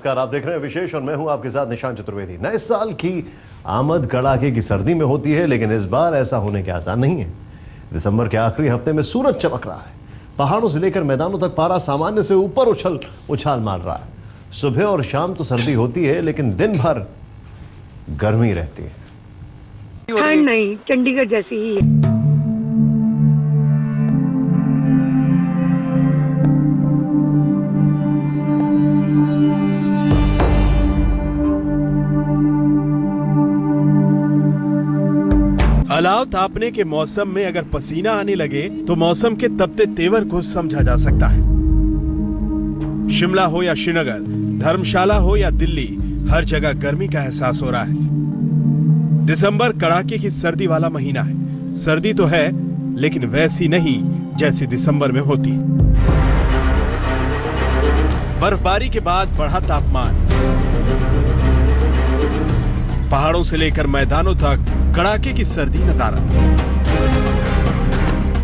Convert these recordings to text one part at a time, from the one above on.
नमस्कार, आप देख रहे हैं विशेष और मैं हूं आपके साथ निशांत चतुर्वेदी। नए साल की आमद कड़ाके की सर्दी में होती है, लेकिन इस बार ऐसा होने के आसार नहीं है। दिसंबर के आखिरी हफ्ते में सूरज चमक रहा है, पहाड़ों से लेकर मैदानों तक पारा सामान्य से ऊपर उछाल मार रहा है। सुबह और शाम तो सर्दी होती है, लेकिन दिन भर गर्मी रहती है। ठंड नहीं, चंडीगढ़ जैसी ही है। अलाव तापने के मौसम में अगर पसीना आने लगे तो मौसम के तपते तेवर को समझा जा सकता है। शिमला हो या श्रीनगर, धर्मशाला हो या दिल्ली, हर जगह गर्मी का एहसास हो रहा है। दिसंबर कड़ाके की सर्दी वाला महीना है। सर्दी तो है, लेकिन वैसी नहीं जैसी दिसंबर में होती। बर्फबारी के बाद बढ़ा तापमान, पहाड़ों से लेकर मैदानों तक कड़ाके की सर्दी नजारा।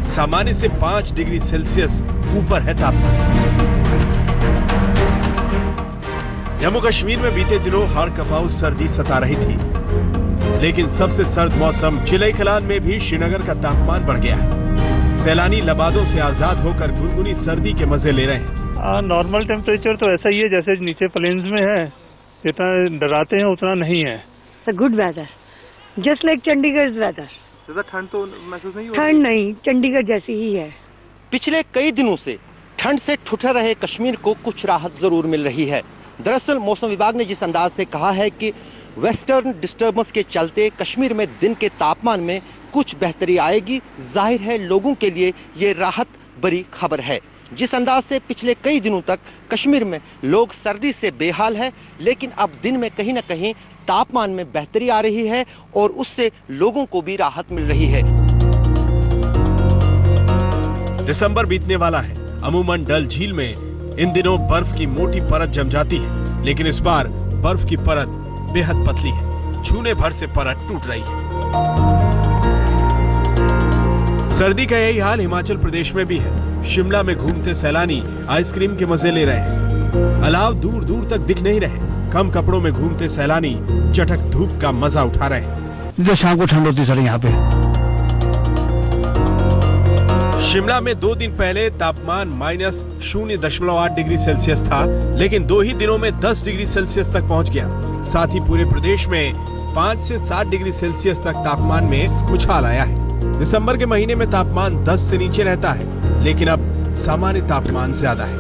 सामान्य से 5 डिग्री सेल्सियस ऊपर है तापमान। जम्मू कश्मीर में बीते दिनों हड़कंपाऊ सर्दी सता रही थी, लेकिन सबसे सर्द मौसम चिलई कलान में भी श्रीनगर का तापमान बढ़ गया है। सैलानी लबादों से आजाद होकर गुनगुनी सर्दी के मजे ले रहे हैं। नॉर्मल टेम्परेचर तो ऐसा ही है जैसे नीचे प्लेन्स में है, जितना डराते हैं उतना नहीं है। Good weather, just like Chandigarh weather. ज्यादा ठंड तो महसूस नहीं हो रही? ठंड नहीं, चंडीगढ़ जैसी ही है। पिछले कई दिनों से ठंड से ठुठर रहे कश्मीर को कुछ राहत जरूर मिल रही है। दरअसल मौसम विभाग ने जिस अंदाज से कहा है कि वेस्टर्न डिस्टर्बेंस के चलते कश्मीर में दिन के तापमान में कुछ बेहतरी आएगी, जाहिर है लोगों के लिए ये राहत बड़ी खबर है। जिस अंदाज से पिछले कई दिनों तक कश्मीर में लोग सर्दी से बेहाल है, लेकिन अब दिन में कहीं ना कहीं तापमान में बेहतरी आ रही है और उससे लोगों को भी राहत मिल रही है। दिसंबर बीतने वाला है। अमूमन डल झील में इन दिनों बर्फ की मोटी परत जम जाती है, लेकिन इस बार बर्फ की परत बेहद पतली है। छूने भर से परत टूट रही है। सर्दी का यही हाल हिमाचल प्रदेश में भी है। शिमला में घूमते सैलानी आइसक्रीम के मजे ले रहे हैं। अलाव दूर दूर तक दिख नहीं रहे। कम कपड़ों में घूमते सैलानी चटक धूप का मजा उठा रहे हैं। जो शाम को ठंड होती सर यहाँ पे। शिमला में 2 दिन पहले तापमान -0.8 डिग्री सेल्सियस था, लेकिन 2 ही दिनों में 10 डिग्री सेल्सियस तक पहुंच गया। साथ ही पूरे प्रदेश में 5 से 7 डिग्री सेल्सियस तक तापमान में उछाल आया है। दिसंबर के महीने में तापमान 10 से नीचे रहता है, लेकिन अब सामान्य तापमान ज्यादा है।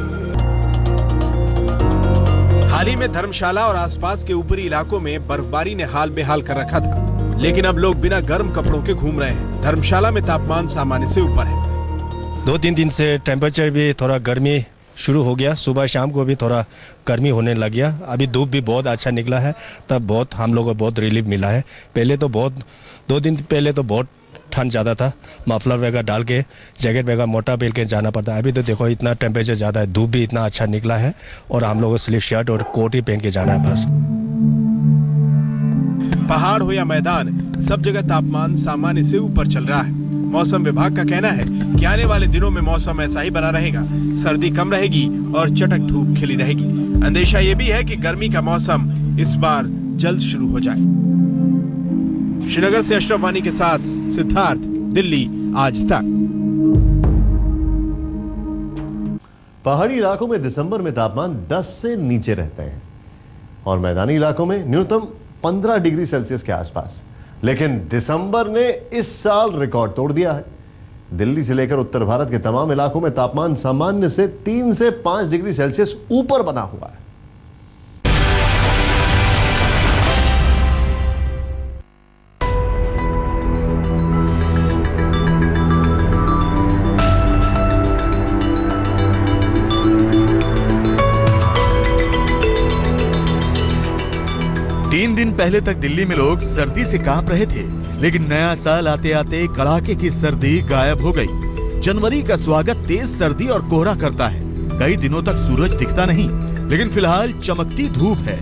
हाल ही में धर्मशाला और आसपास के ऊपरी इलाकों में बर्फबारी ने हाल बेहाल कर रखा था, लेकिन अब लोग बिना गर्म कपड़ों के घूम रहे हैं। धर्मशाला में तापमान सामान्य से ऊपर है। 2-3 दिन से टेम्परेचर भी थोड़ा गर्मी शुरू हो गया। सुबह शाम को भी थोड़ा गर्मी होने लग गया। अभी धूप भी बहुत अच्छा निकला है, तब बहुत हम लोगों को बहुत रिलीफ मिला है। पहले तो 2 दिन पहले तो बहुत ठंड ज़्यादा था, मफलर वगैरह डाल के जैकेट वगैरह मोटा पहन के जाना पड़ता है। अभी तो देखो इतना टेम्परेचर ज़्यादा है, धूप भी इतना अच्छा निकला है और हम लोगों को स्लीव शर्ट और कोट ही पहन के जाना है बस। पहाड़ हो या मैदान, सब जगह तापमान सामान्य से ऊपर चल रहा है। मौसम विभाग का कहना है कि आने वाले दिनों में मौसम ऐसा ही बना रहेगा। सर्दी कम रहेगी और चटक धूप खिली रहेगी। अंदेशा ये भी है कि गर्मी का मौसम इस बार जल्द शुरू हो जाए। श्रीनगर से अशरफ वानी के साथ सिद्धार्थ, दिल्ली आज तक। पहाड़ी इलाकों में दिसंबर में तापमान 10 से नीचे रहते हैं और मैदानी इलाकों में न्यूनतम 15 डिग्री सेल्सियस के आसपास। लेकिन दिसंबर ने इस साल रिकॉर्ड तोड़ दिया है। दिल्ली से लेकर उत्तर भारत के तमाम इलाकों में तापमान सामान्य से 3 से 5 डिग्री सेल्सियस ऊपर बना हुआ है। तीन दिन पहले तक दिल्ली में लोग सर्दी से कांप रहे थे, लेकिन नया साल आते आते कड़ाके की सर्दी गायब हो गई। जनवरी का स्वागत तेज सर्दी और कोहरा करता है। कई दिनों तक सूरज दिखता नहीं, लेकिन फिलहाल चमकती धूप है।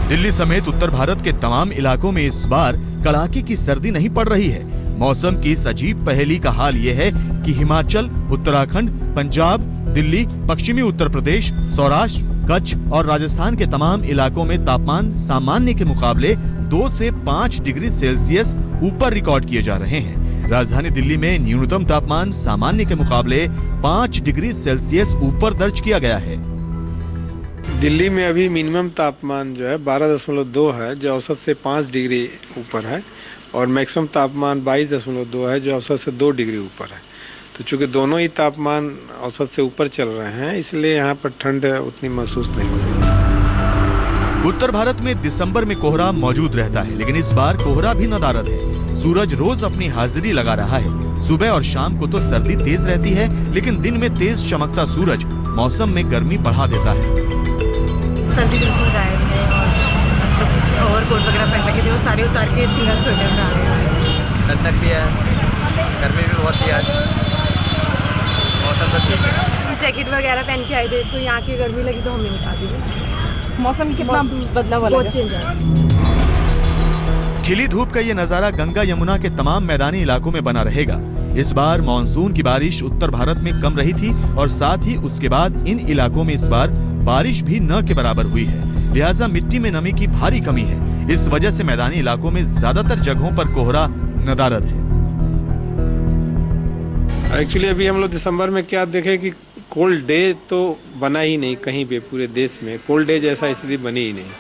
दिल्ली समेत उत्तर भारत के तमाम इलाकों में इस बार कड़ाके की सर्दी नहीं पड़ रही है। मौसम की इस अजीब पहेली का हाल ये है कि हिमाचल, उत्तराखंड, पंजाब, दिल्ली, पश्चिमी उत्तर प्रदेश, सौराष्ट्र, कच्छ और राजस्थान के तमाम इलाकों में तापमान सामान्य के मुकाबले 2 से 5 डिग्री सेल्सियस ऊपर रिकॉर्ड किए जा रहे हैं। राजधानी दिल्ली में न्यूनतम तापमान सामान्य के मुकाबले 5 डिग्री सेल्सियस ऊपर दर्ज किया गया है। दिल्ली में अभी मिनिमम तापमान जो है 12.2 है, जो औसत से 5 डिग्री ऊपर है, और मैक्सिमम तापमान 22.2 है, जो औसत से 2 डिग्री ऊपर है। तो चूंकि दोनों ही तापमान औसत से ऊपर चल रहे हैं, इसलिए यहाँ पर ठंड उतनी महसूस नहीं हो रही। उत्तर भारत में दिसंबर में कोहरा मौजूद रहता है, लेकिन इस बार कोहरा भी नदारद है। सूरज रोज अपनी हाजिरी लगा रहा है। सुबह और शाम को तो सर्दी तेज रहती है, लेकिन दिन में तेज चमकता सूरज मौसम में गर्मी बढ़ा देता है। सर्दी बिल्कुल गायब है, और जो ओवरकोट वगैरह पहन रखे थे वो सारे उतार के सिंगल स्वेटर में आ रहे हैं। ठंडक भी है, गर्मी भी बहुत ही आज, मौसम तो ठीक है। जैकेट वगैरह पहन के आए थे, तो यहाँ की गर्मी लगी तो हमने निकाल दी। मौसम कितना बदलाव वाला बहुत चेंज है। खिली धूप का ये नजारा गंगा यमुना के तमाम मैदानी इलाकों में बना रहेगा। इस बार मानसून की बारिश उत्तर भारत में कम रही थी, और साथ ही उसके बाद इन इलाकों में इस बार बारिश भी न के बराबर हुई है। लिहाजा मिट्टी में नमी की भारी कमी है। इस वजह से मैदानी इलाकों में ज्यादातर जगहों पर कोहरा नदारद है। एक्चुअली अभी हम लोग दिसंबर में क्या देखे कि कोल्ड डे तो बना ही नहीं, कहीं भी पूरे देश में कोल्ड डे जैसा स्थिति बनी ही नहीं।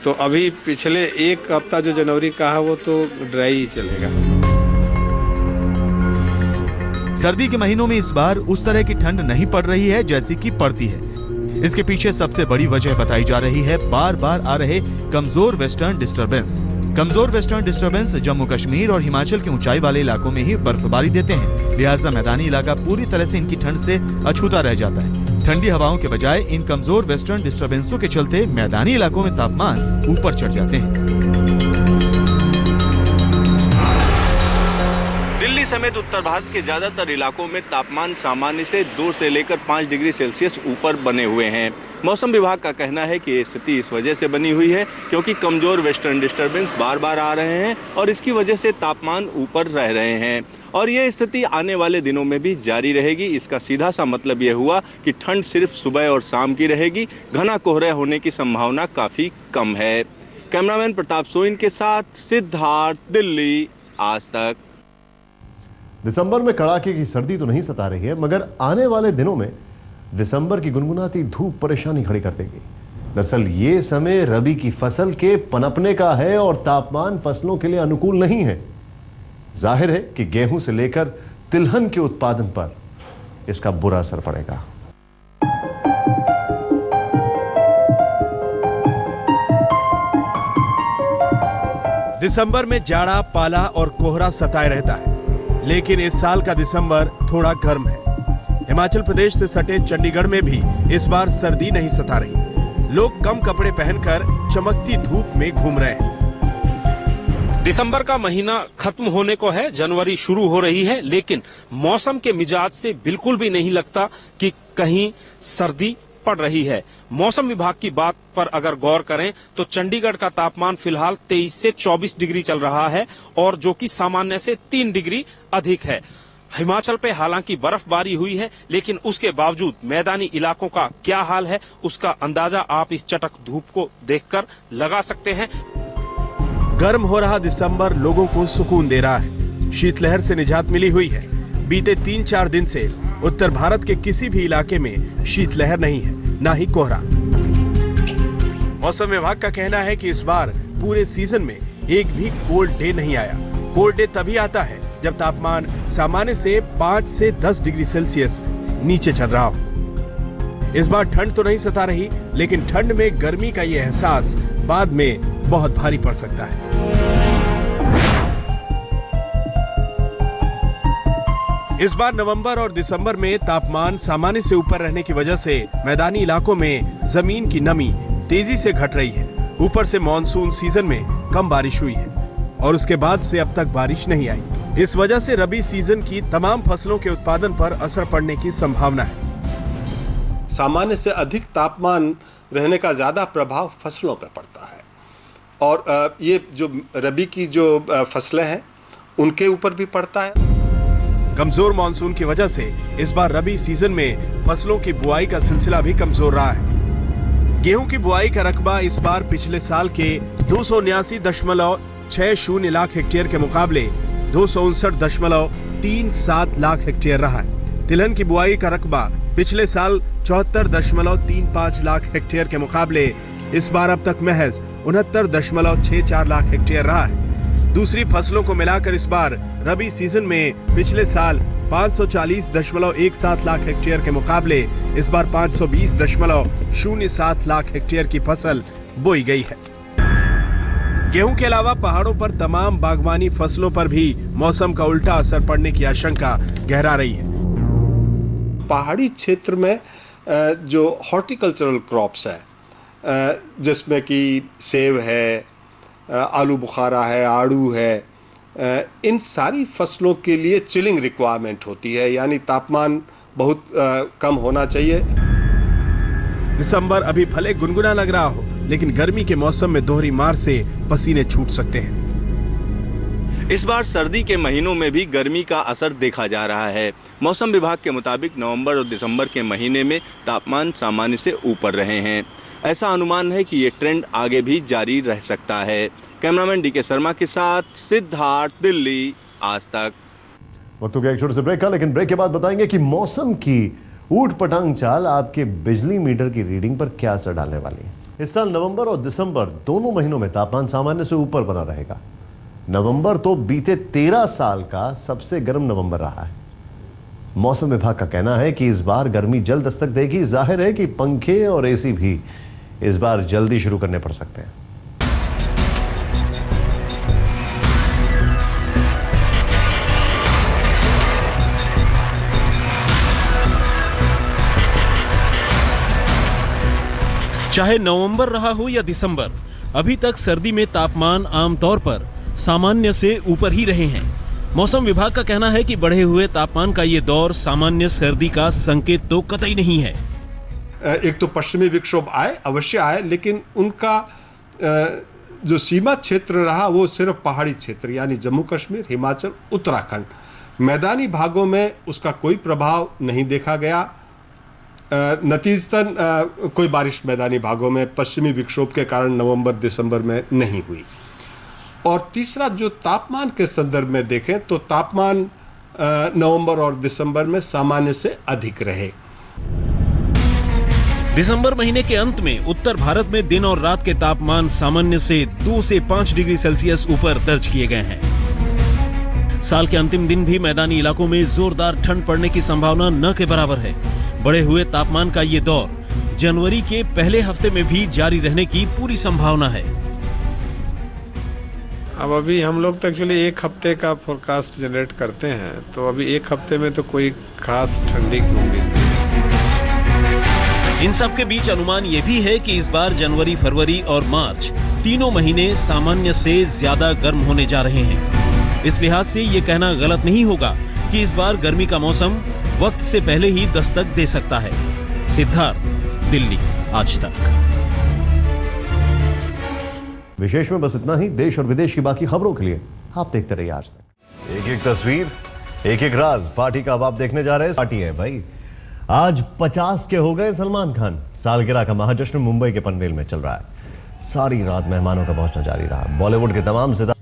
तो अभी पिछले एक हफ्ता जो जनवरी का है वो तो ड्राई ही चलेगा। सर्दी के महीनों में इस बार उस तरह की ठंड नहीं पड़ रही है जैसी कि पड़ती है। इसके पीछे सबसे बड़ी वजह बताई जा रही है बार बार आ रहे कमजोर वेस्टर्न डिस्टर्बेंस। कमजोर वेस्टर्न डिस्टर्बेंस जम्मू कश्मीर और हिमाचल के ऊंचाई वाले इलाकों में ही बर्फबारी देते हैं। लिहाजा मैदानी इलाका पूरी तरह से इनकी ठंड से अछूता रह जाता है। ठंडी हवाओं के बजाय इन कमजोर वेस्टर्न डिस्टर्बेंसों के चलते मैदानी इलाकों में तापमान ऊपर चढ़ जाते हैं। दिल्ली समेत उत्तर भारत के ज्यादातर इलाकों में तापमान सामान्य से 2 से लेकर 5 डिग्री सेल्सियस ऊपर बने हुए हैं। मौसम विभाग का कहना है कि ये स्थिति इस वजह से बनी हुई है क्योंकि कमजोर वेस्टर्न डिस्टर्बेंस बार बार आ रहे हैं और इसकी वजह से तापमान ऊपर रह रहे हैं, और ये स्थिति आने वाले दिनों में भी जारी रहेगी। इसका सीधा सा मतलब ये हुआ कि ठंड सिर्फ सुबह और शाम की रहेगी। घना कोहरा होने की संभावना काफ़ी कम है। कैमरामैन प्रताप सोइन के साथ सिद्धार्थ, दिल्ली, आज तक। दिसंबर में कड़ाके की सर्दी तो नहीं सता रही है, मगर आने वाले दिनों में दिसंबर की गुनगुनाती धूप परेशानी खड़ी कर देगी। दरअसल ये समय रबी की फसल के पनपने का है और तापमान फसलों के लिए अनुकूल नहीं है। जाहिर है कि गेहूं से लेकर तिलहन के उत्पादन पर इसका बुरा असर पड़ेगा। दिसंबर में जाड़ा, पाला और कोहरा सताए रहता है, लेकिन इस साल का दिसंबर थोड़ा गर्म है। हिमाचल प्रदेश से सटे चंडीगढ़ में भी इस बार सर्दी नहीं सता रही। लोग कम कपड़े पहनकर चमकती धूप में घूम रहे हैं। दिसंबर का महीना खत्म होने को है, जनवरी शुरू हो रही है, लेकिन मौसम के मिजाज से बिल्कुल भी नहीं लगता कि कहीं सर्दी पड़ रही है। मौसम विभाग की बात पर अगर गौर करें तो चंडीगढ़ का तापमान फिलहाल 23 से 24 डिग्री चल रहा है, और जो कि सामान्य से 3 डिग्री अधिक है। हिमाचल पे हालांकि बर्फबारी हुई है, लेकिन उसके बावजूद मैदानी इलाकों का क्या हाल है उसका अंदाजा आप इस चटक धूप को देखकर लगा सकते हैं। गर्म हो रहा दिसंबर लोगों को सुकून दे रहा है। शीतलहर से निजात मिली हुई है। बीते 3-4 दिन से उत्तर भारत के किसी भी इलाके में शीतलहर नहीं है, ना ही कोहरा। मौसम विभाग का कहना है कि इस बार पूरे सीजन में एक भी कोल्ड डे नहीं आया। कोल्ड डे तभी आता है जब तापमान सामान्य से 5 से 10 डिग्री सेल्सियस नीचे चल रहा हो। इस बार ठंड तो नहीं सता रही, लेकिन ठंड में गर्मी का ये एहसास बाद में बहुत भारी पड़ सकता है। इस बार नवंबर और दिसंबर में तापमान सामान्य से ऊपर रहने की वजह से मैदानी इलाकों में जमीन की नमी तेजी से घट रही है। ऊपर से मानसून सीजन में कम बारिश हुई है और उसके बाद से अब तक बारिश नहीं आई। इस वजह से रबी सीजन की तमाम फसलों के उत्पादन पर असर पड़ने की संभावना है। सामान्य से अधिक तापमान रहने का ज्यादा प्रभाव फसलों पर पड़ता है, और ये जो रबी की जो फसलें हैं उनके ऊपर भी पड़ता है। कमजोर मानसून की वजह से इस बार रबी सीजन में फसलों की बुआई का सिलसिला भी कमजोर रहा है। गेहूं की बुआई का रकबा इस बार पिछले साल के 279.60 लाख हेक्टेयर के मुकाबले 259.37 लाख हेक्टेयर रहा है। तिलहन की बुआई का रकबा पिछले साल 74.35 लाख हेक्टेयर के मुकाबले इस बार अब तक महज 69.64 लाख हेक्टेयर रहा है। दूसरी फसलों को मिलाकर इस बार रबी सीजन में पिछले साल 540.17 लाख हेक्टेयर के मुकाबले इस बार 520.07 लाख हेक्टेयर की फसल बोई गई है। गेहूं के अलावा पहाड़ों पर तमाम बागवानी फसलों पर भी मौसम का उल्टा असर पड़ने की आशंका गहरा रही है। पहाड़ी क्षेत्र में जो हॉर्टिकल्चरल क्रॉप्स है, जिसमें कि सेब है, आलू बुखारा है, आड़ू है, इन सारी फसलों के लिए चिलिंग रिक्वायरमेंट होती है, यानी तापमान बहुत कम होना चाहिए। दिसंबर अभी भले गुनगुना लग रहा हो, लेकिन गर्मी के मौसम में दोहरी मार से पसीने छूट सकते हैं। इस बार सर्दी के महीनों में भी गर्मी का असर देखा जा रहा है। मौसम विभाग के मुताबिक नवंबर और दिसंबर के महीने में तापमान सामान्य से ऊपर रहे हैं। ऐसा अनुमान है कि ये ट्रेंड आगे भी जारी रह सकता है। कैमरामैन डीके शर्मा के साथ सिद्धार्थ, दिल्ली, आज तक। वक्त हो गया एक छोटे से ब्रेक का, लेकिन ब्रेक के बाद बताएंगे कि मौसम की ऊट पटांग चाल आपके बिजली मीटर की रीडिंग पर क्या असर डालने वाली है। इस साल नवंबर और दिसंबर दोनों महीनों में तापमान सामान्य से ऊपर बना रहेगा। नवंबर तो बीते 13 साल का सबसे गर्म नवंबर रहा है। मौसम विभाग का कहना है कि इस बार गर्मी जल्द दस्तक देगी। जाहिर है कि पंखे और एसी भी इस बार जल्दी शुरू करने पड़ सकते हैं। चाहे नवंबर रहा हो या दिसंबर, अभी तक सर्दी में तापमान आमतौर पर सामान्य से ऊपर ही रहे हैं। मौसम विभाग का कहना है कि बढ़े हुए तापमान का ये दौर सामान्य सर्दी का संकेत तो कतई नहीं है। एक तो पश्चिमी विक्षोभ अवश्य आए, लेकिन उनका जो सीमा क्षेत्र रहा वो सिर्फ पहाड़ी क्षेत्र, यानी जम्मू कश्मीर, हिमाचल, उत्तराखंड। मैदानी भागों में उसका कोई प्रभाव नहीं देखा गया। नतीजतन कोई बारिश मैदानी भागों में पश्चिमी विक्षोभ के कारण नवंबर दिसंबर में नहीं हुई। और तीसरा, जो तापमान के संदर्भ में देखें तो तापमान नवंबर और दिसंबर में सामान्य से अधिक रहे। दिसंबर महीने के अंत में उत्तर भारत में दिन और रात के तापमान सामान्य से 2 से 5 डिग्री सेल्सियस ऊपर दर्ज किए गए हैं। साल के अंतिम दिन भी मैदानी इलाकों में जोरदार ठंड पड़ने की संभावना न के बराबर है। बढ़े हुए तापमान का ये दौर जनवरी के पहले हफ्ते में भी जारी रहने की पूरी संभावना है। अब अभी हम लोग तो एक्चुअली एक हफ्ते का फोरकास्ट जनरेट करते हैं, तो अभी एक हफ्ते में तो कोई खास ठंडी की उम्मीद नहीं। इन सब के बीच अनुमान ये भी है कि इस बार जनवरी, फरवरी और मार्च तीनों महीने सामान्य से ज्यादा गर्म होने जा रहे हैं। इस लिहाज से ये कहना गलत नहीं होगा कि इस बार गर्मी का मौसम वक्त से पहले ही दस्तक दे सकता है। सिद्धार्थ, दिल्ली, आज तक। विशेष में बस इतना ही। देश और विदेश की बाकी खबरों के लिए आप देखते रहिए आज तक। एक एक तस्वीर, एक एक राज पार्टी का अब आप देखने जा रहे हैं। पार्टी है भाई, आज 50 के हो गए सलमान खान। सालगिरह का महाजश्न मुंबई के पनवेल में चल रहा है। सारी रात मेहमानों का पहुंचना जारी रहा। बॉलीवुड के तमाम सितारे